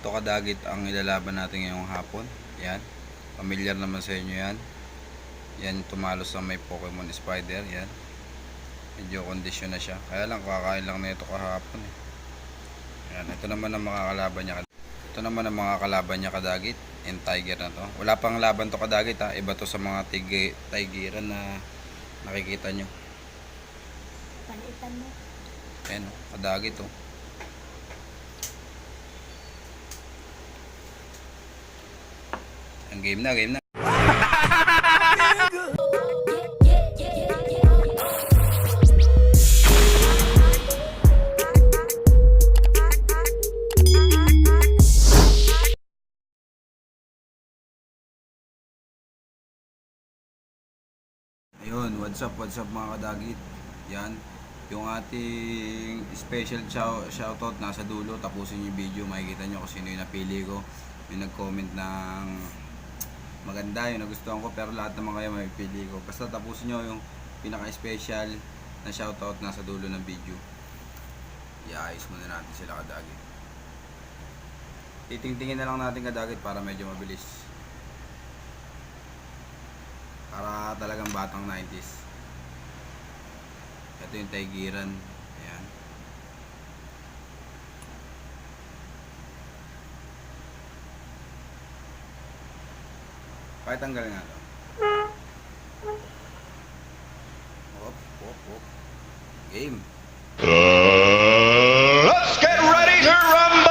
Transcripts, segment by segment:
Ito kadagit ang ilalaban natin ngayong hapon. Yan. Familiar naman sa inyo yan. Yan tumalo sa may Pokemon Spider. Yan. Medyo kondisyon na siya. Kaya lang kakain lang na ito kahapon eh. Yan. Ito naman ang mga kalaban niya. Ito naman ang mga kalaban niya kadagit. Yung tiger na to. Wala pang laban to kadagit ha. Iba to sa mga tigeran na nakikita nyo. Palitan mo. Ayan o. Kadagit o. Ang game na, game na. Ayun, what's up mga kadagit. Yan, yung ating special shoutout nasa dulo. Tapusin yung video, makikita nyo kung sino yung napili ko. Yung nag-comment ng maganda, yung nagustuhan ko, pero lahat naman kayo may pili ko. Basta tapusin nyo yung pinaka-special na shoutout nasa dulo ng video. I-ayos muna natin sila kadagit. Titingtingin na lang natin kadagit para medyo mabilis. Para talagang batang 90s. Ito yung tigeran. Ayan. Pakitanggal nga ito. Hop, hop, hop. Game. Let's get ready to rumble!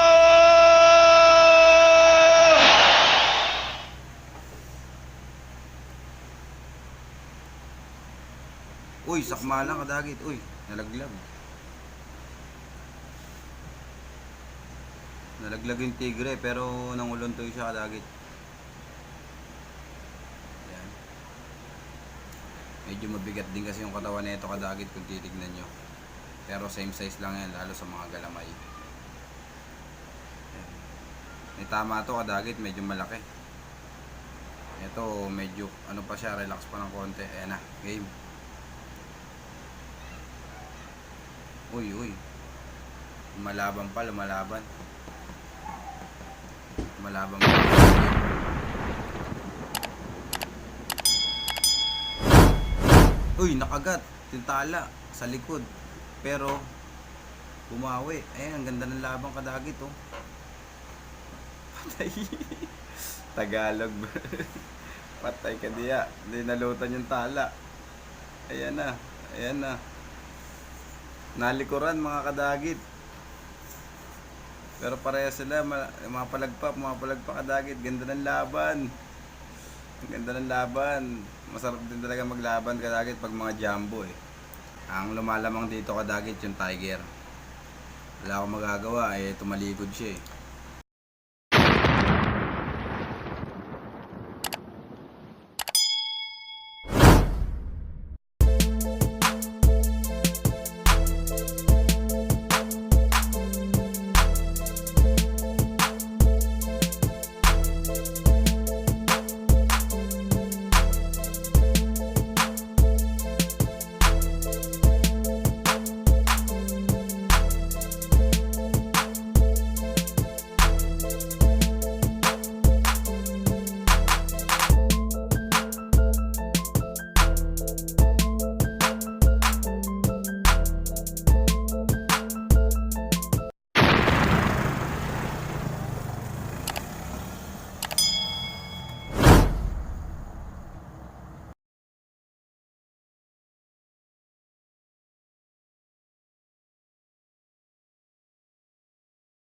Uy, sakma lang kadagit. Uy, nalaglag. Nalaglag yung tigre pero nanguluntoy siya kadagit. Ayan. Medyo mabigat din kasi yung katawan nito kadagit kung titignan nyo. Pero same size lang yan lalo sa mga galamay. Ayan. May tama to kadagit, medyo malaki. Ito medyo ano pa siya, relax pa ng konti. Ayan na, game. Uy, uy. Lumalaban pa, lumalaban. Lumalaban pa. Uy, nakagat. Tintala sa likod. Pero bumawi. Ayan, ang ganda ng labang kadagit oh. Patay. Tagalog. Patay ka diya. Hindi nalutan yung tala. Ayan na. Ayan na. Nalikuran mga kadagit. Pero pareha sila mapalagpak kadagit. Ganda ng laban. Ganda ng laban. Masarap din talaga maglaban kadagit pag mga jumbo eh. Ang lumalamang dito kadagit yung tiger. Wala akong magagawa eh, tumalikod siya eh.